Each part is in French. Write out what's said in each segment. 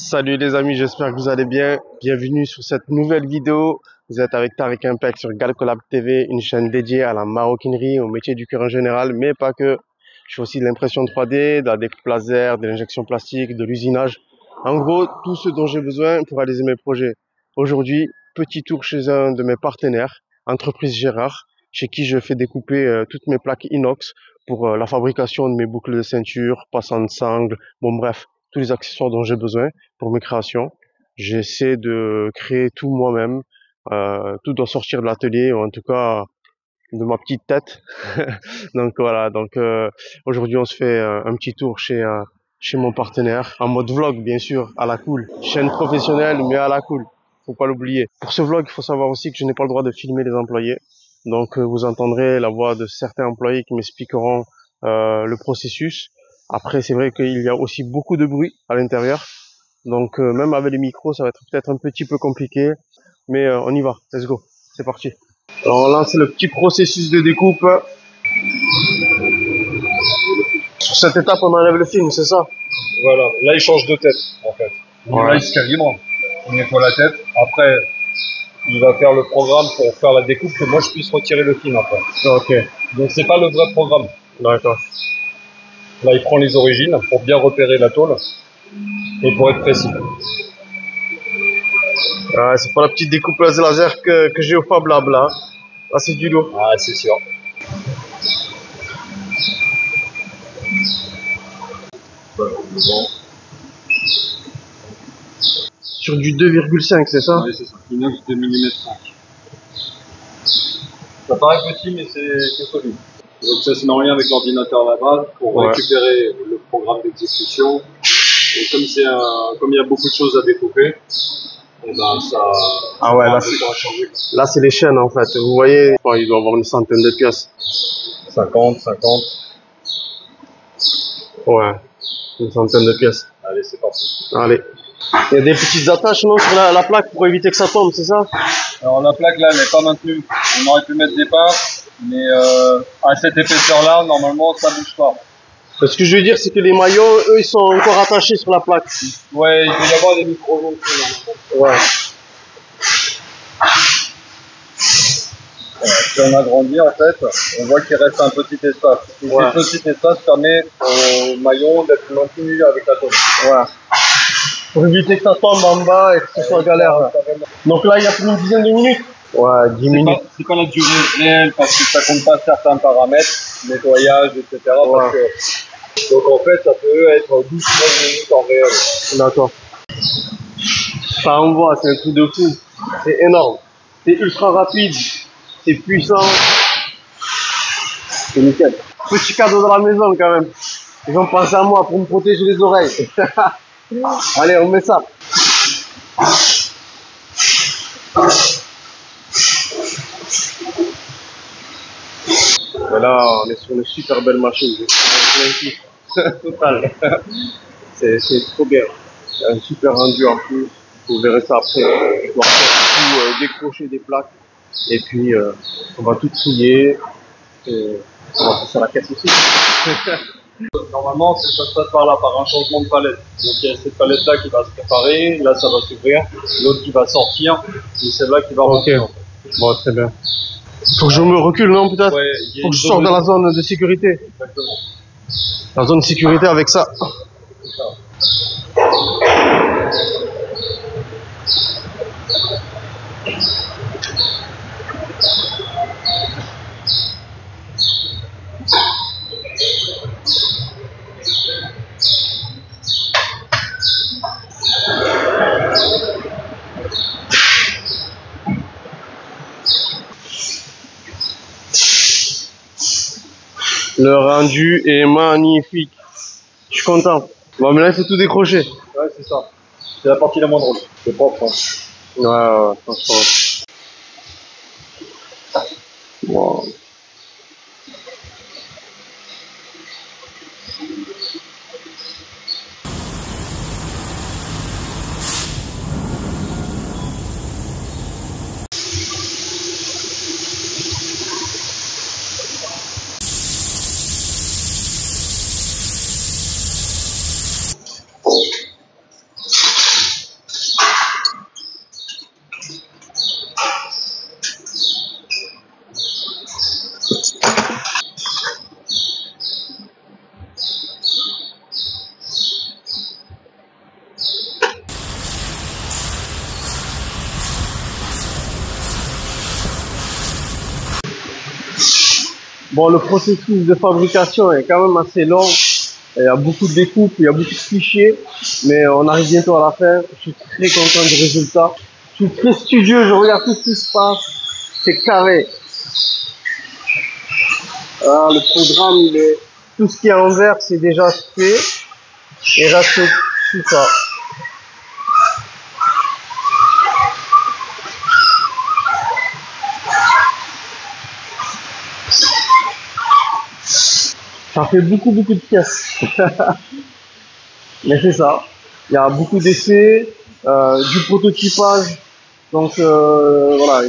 Salut les amis, j'espère que vous allez bien. Bienvenue sur cette nouvelle vidéo. Vous êtes avec Tariq Impec sur Galcolab TV, une chaîne dédiée à la maroquinerie, au métier du cuir en général, mais pas que. Je fais aussi de l'impression 3D, de la découpe laser, de l'injection plastique, de l'usinage. En gros, tout ce dont j'ai besoin pour réaliser mes projets. Aujourd'hui, petit tour chez un de mes partenaires, entreprise Gérard, chez qui je fais découper toutes mes plaques inox pour la fabrication de mes boucles de ceinture, passants de sangle, bon bref, tous les accessoires dont j'ai besoin pour mes créations. J'essaie de créer tout moi-même. Tout doit sortir de l'atelier, ou en tout cas de ma petite tête. Donc voilà, aujourd'hui on se fait un petit tour chez mon partenaire, en mode vlog bien sûr, à la cool. Chaîne professionnelle, mais à la cool. Faut pas l'oublier. Pour ce vlog, il faut savoir aussi que je n'ai pas le droit de filmer les employés. Donc vous entendrez la voix de certains employés qui m'expliqueront le processus. Après, c'est vrai qu'il y a aussi beaucoup de bruit à l'intérieur. Donc même avec les micros, ça va être peut-être un petit peu compliqué. Mais on y va, let's go, c'est parti. Alors là, c'est le petit processus de découpe. Sur cette étape, on enlève le film, c'est ça? Voilà, là il change de tête en fait. Là il se calibre, il nettoie la tête. Après, il va faire le programme pour faire la découpe que moi je puisse retirer le film après. Ok, Donc c'est pas le vrai programme. d'accord. Là il prend les origines pour bien repérer la tôle et pour être précis. C'est pas la petite découpeuse laser que j'ai au Fab Lab là. Là, c'est du lourd. Ah c'est sûr. Voilà, bon. Sur du 2,5, c'est ça? Oui c'est ça, inox 2 mm 5. Ça paraît petit mais c'est solide. Donc ça se met en lien avec l'ordinateur à la base pour récupérer le programme d'exécution. Et comme il y a beaucoup de choses à découper, et ben ça. Ah ouais, là c'est les chaînes en fait. Vous voyez, il doit avoir une centaine de pièces. 50. Ouais, une centaine de pièces. Allez, c'est parti. Allez. Il y a des petites attaches non sur la plaque pour éviter que ça tombe, c'est ça? Alors la plaque là, elle n'est pas maintenue. On aurait pu mettre des pinces, mais à cette épaisseur-là, normalement, ça bouge pas. Ce que je veux dire, c'est que les maillots, eux, ils sont encore attachés sur la plaque. Ouais, il peut y avoir des micro-ondes. Ouais. Si on agrandit, en fait, on voit qu'il reste un petit espace. Et ce petit espace permet au maillon d'être maintenu avec la tôle. Ouais. Pour éviter que ça tombe en bas et que ce soit galère. Là. Donc là, il y a plus d'une dizaine de minutes. Ouais, 10 minutes. C'est pas la durée réelle parce que ça compte pas certains paramètres, nettoyage, etc. Ouais. Parce que, donc en fait, ça peut être 12-13 minutes en réel. D'accord. Ça envoie, c'est un truc de fou. C'est énorme. C'est ultra rapide. C'est puissant. C'est nickel. Petit cadeau dans la maison quand même. Ils vont penser à moi pour me protéger les oreilles. Allez, on met ça. Voilà, on est sur une super belle machine. Total. C'est trop bien. Il y a un super rendu en plus. Vous verrez ça après. Je dois faire tout décrocher des plaques. Et puis, on va tout trier. Et on va passer à la caisse aussi. Normalement, ça se passe par là, par un changement de palette. Donc il y a cette palette-là qui va se préparer, là ça va s'ouvrir, l'autre qui va sortir, et celle-là qui va rentrer. Ok, bon, très bien. Faut que je me recule, non, peut-être? Ouais, faut que je sorte de la zone de sécurité. Exactement. La zone de sécurité avec ça. C'est ça. Le rendu est magnifique. Je suis content. Bon, mais là, il faut tout décrocher. Ouais, c'est ça. C'est la partie la moins drôle. C'est propre. Hein. Ouais, franchement. Wow. Bon, le processus de fabrication est quand même assez long. Il y a beaucoup de découpes, il y a beaucoup de fichiers, mais on arrive bientôt à la fin. Je suis très content du résultat. Je suis très studieux, je regarde tout ce qui se passe. C'est carré. Ah, le programme, tout ce qui est en vert, c'est déjà fait. Il reste tout ça. Ça fait beaucoup de pièces. Mais c'est ça. Il y a beaucoup d'essais, du prototypage. Donc voilà,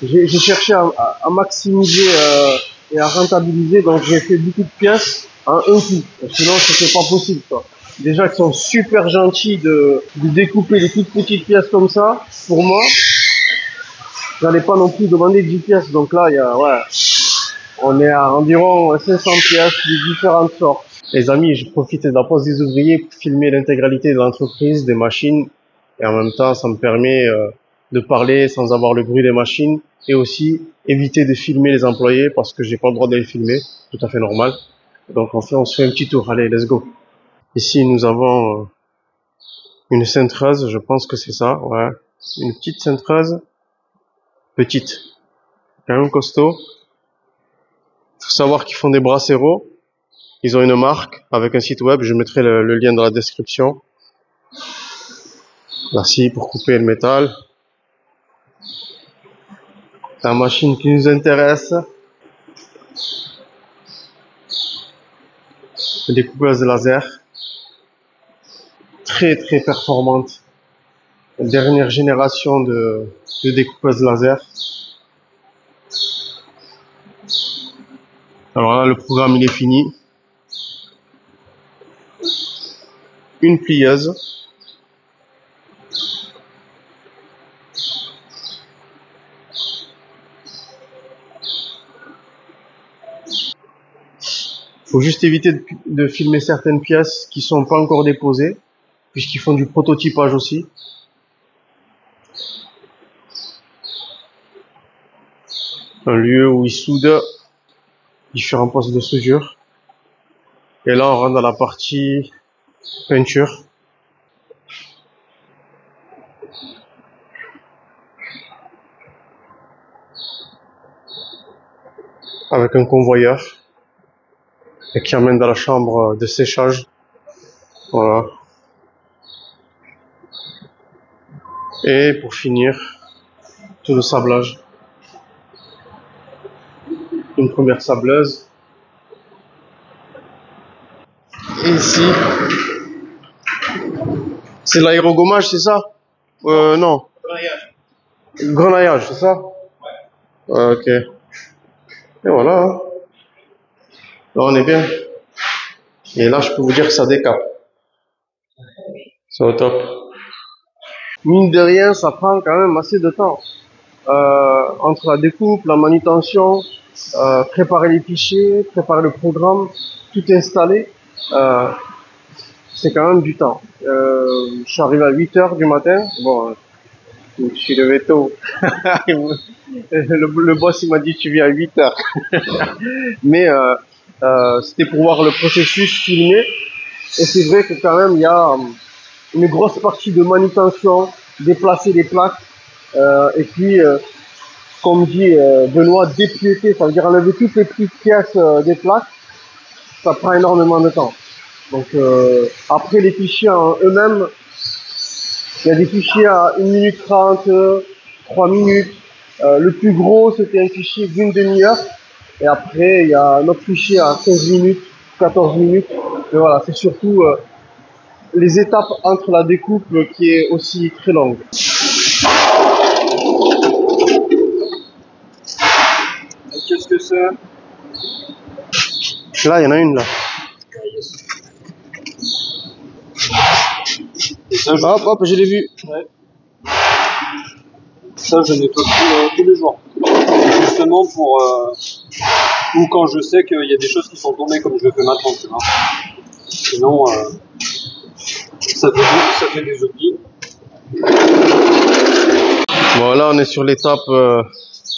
j'ai cherché à maximiser et à rentabiliser. Donc j'ai fait beaucoup de pièces en un coup. Sinon c'était pas possible, quoi. Déjà ils sont super gentils de découper des toutes petites pièces comme ça. Pour moi, j'allais pas non plus demander 10 pièces. Donc là, on est à environ 500 pièces de différentes sortes. Les amis, je profite de la pause des ouvriers pour filmer l'intégralité de l'entreprise, des machines. Et en même temps, ça me permet de parler sans avoir le bruit des machines. Et aussi éviter de filmer les employés parce que j'ai pas le droit de les filmer. Tout à fait normal. Donc on se fait un petit tour. Allez, let's go. Ici, nous avons une cintreuse. Je pense que c'est ça. Ouais. Une petite cintreuse. Petite. Quand même costaud. Faut savoir qu'ils font des bracero. Ils ont une marque avec un site web, je mettrai le lien dans la description. La scie pour couper le métal. La machine qui nous intéresse. Découpeuse laser. Très très performante. Dernière génération de découpeuse laser. Alors là, le programme il est fini. Une plieuse. Faut juste éviter de filmer certaines pièces qui sont pas encore déposées, puisqu'ils font du prototypage aussi. Un lieu où ils soudent différents postes de soudure. Et là, on rentre dans la partie peinture. Avec un convoyeur. Et qui emmène dans la chambre de séchage. Voilà. Et pour finir, tout le sablage. Une première sableuse. Et ici, c'est l'aérogommage, c'est ça? Non. Grenaillage, c'est ça? Ouais. Ok. Et voilà. Hein. Là, on est bien. Et là, je peux vous dire que ça décape. C'est au top. Mine de rien, ça prend quand même assez de temps. Entre la découpe, la manutention, préparer les fichiers, préparer le programme, tout installer, c'est quand même du temps. Je suis arrivé à 8 heures du matin. Bon, je suis levé tôt. Le boss, il m'a dit, tu viens à 8 heures. Mais c'était pour voir le processus filmé. Et c'est vrai que quand même, il y a une grosse partie de manutention, déplacer les plaques, et puis, comme dit Benoît, dépiéter, ça veut dire enlever toutes les petites pièces des plaques, ça prend énormément de temps. Donc après les fichiers en eux-mêmes, il y a des fichiers à 1 minute 30, 3 minutes. Le plus gros, c'était un fichier d'une demi-heure. Et après, il y a un autre fichier à 15 minutes, 14 minutes. Mais voilà, c'est surtout les étapes entre la découpe qui est aussi très longue. Qu'est-ce que c'est? Là, il y en a une là. Et ça, Hop, je l'ai vu. Ouais. Ça, je nettoie tous les jours. Justement pour... ou quand je sais qu'il y a des choses qui sont tombées comme je le fais maintenant, tu vois. Sinon, ça fait des oublis. Bon, là, on est sur l'étape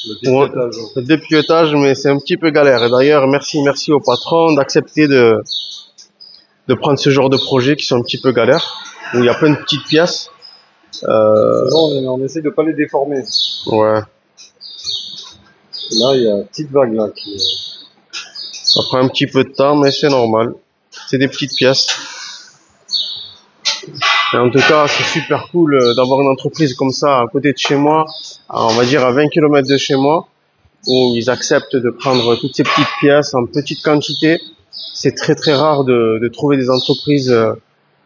Le dépiétage, mais c'est un petit peu galère. Et d'ailleurs, merci au patron d'accepter de prendre ce genre de projet qui sont un petit peu galères, où il y a plein de petites pièces. On essaie de pas les déformer. Ouais. Là, il y a une petite vague là Ça prend un petit peu de temps, mais c'est normal. C'est des petites pièces. Et en tout cas, c'est super cool d'avoir une entreprise comme ça à côté de chez moi, on va dire à 20 km de chez moi, où ils acceptent de prendre toutes ces petites pièces en petite quantité. C'est très rare de trouver des entreprises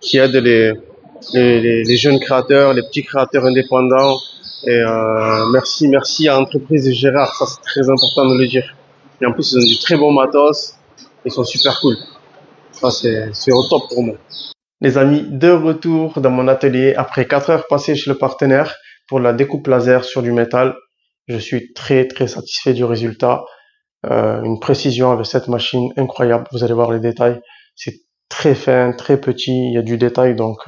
qui aident les jeunes créateurs, les petits créateurs indépendants. Et merci à l'entreprise Gérard, ça c'est très important de le dire. Et en plus, ils ont du très bon matos, ils sont super cool. Ça c'est au top pour moi. Les amis, de retour dans mon atelier après 4 heures passées chez le partenaire pour la découpe laser sur du métal. Je suis très satisfait du résultat. Une précision avec cette machine incroyable. Vous allez voir les détails. C'est très fin, très petit. Il y a du détail. Donc,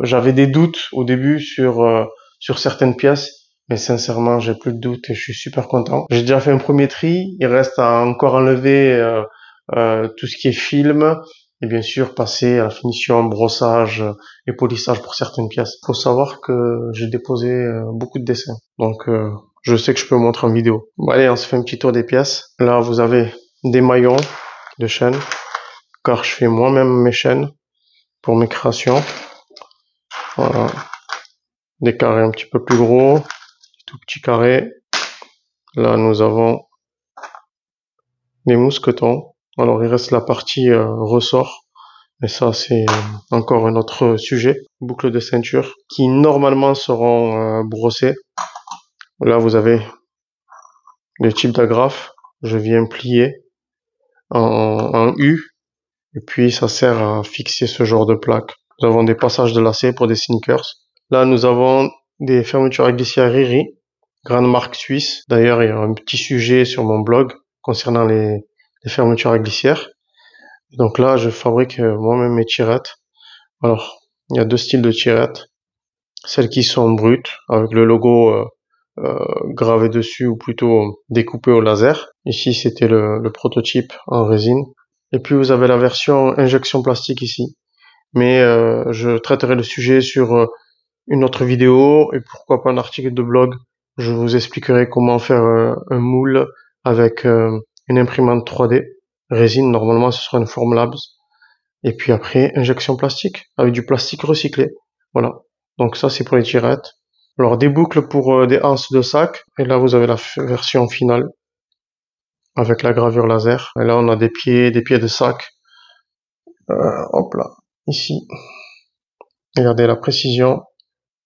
j'avais des doutes au début sur certaines pièces. Mais sincèrement, j'ai plus de doutes et je suis super content. J'ai déjà fait un premier tri. Il reste à encore enlever tout ce qui est film. Et bien sûr, passer à la finition, brossage et polissage pour certaines pièces. Faut savoir que j'ai déposé beaucoup de dessins. Donc, je sais que je peux vous montrer en vidéo. Bon, allez, on se fait un petit tour des pièces. Là, vous avez des maillons de chaînes, car je fais moi-même mes chaînes pour mes créations. Voilà. Des carrés un petit peu plus gros, tout petits carrés. Là, nous avons des mousquetons. Alors, il reste la partie ressort. Mais ça, c'est encore un autre sujet. Boucles de ceinture qui normalement seront brossées. Là, vous avez le type d'agrafe. Je viens plier en U. Et puis, ça sert à fixer ce genre de plaque. Nous avons des passages de lacets pour des sneakers. Là, nous avons des fermetures à glissière Riri, grande marque suisse. D'ailleurs, il y a un petit sujet sur mon blog concernant les fermetures à glissière. Donc là, je fabrique moi-même mes tirettes. Alors, il y a deux styles de tirettes. Celles qui sont brutes, avec le logo gravé dessus, ou plutôt découpé au laser. Ici, c'était le prototype en résine. Et puis, vous avez la version injection plastique ici. Mais je traiterai le sujet sur une autre vidéo, et pourquoi pas un article de blog. Je vous expliquerai comment faire un moule avec une imprimante 3D. Résine, normalement, ce sera une Formlabs. Et puis après, injection plastique, avec du plastique recyclé. Voilà. Donc ça, c'est pour les tirettes. Alors, des boucles pour des anses de sac. Et là, vous avez la version finale, avec la gravure laser. Et là, on a des pieds de sac. Hop là, ici. Regardez la précision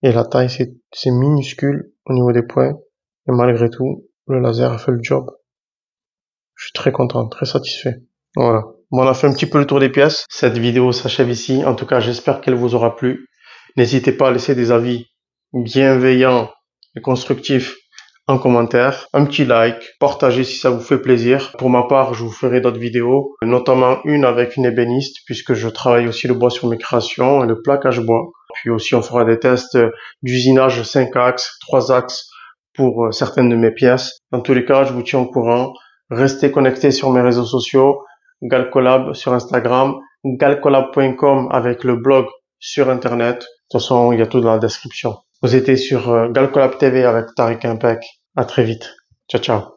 et la taille, c'est minuscule au niveau des points. Et malgré tout, le laser a fait le job. Je suis très content, très satisfait. Voilà. Bon, on a fait un petit peu le tour des pièces. Cette vidéo s'achève ici. En tout cas, j'espère qu'elle vous aura plu. N'hésitez pas à laisser des avis bienveillants et constructifs en commentaire. Un petit like, partagez si ça vous fait plaisir. Pour ma part, je vous ferai d'autres vidéos, notamment une avec une ébéniste, puisque je travaille aussi le bois sur mes créations et le plaquage bois. Puis aussi, on fera des tests d'usinage 5 axes, 3 axes pour certaines de mes pièces. Dans tous les cas, je vous tiens au courant. Restez connectés sur mes réseaux sociaux, Galcolab sur Instagram, galcolab.com avec le blog sur Internet. De toute façon, il y a tout dans la description. Vous étiez sur Galcolab TV avec Tariq Impec. À très vite. Ciao, ciao.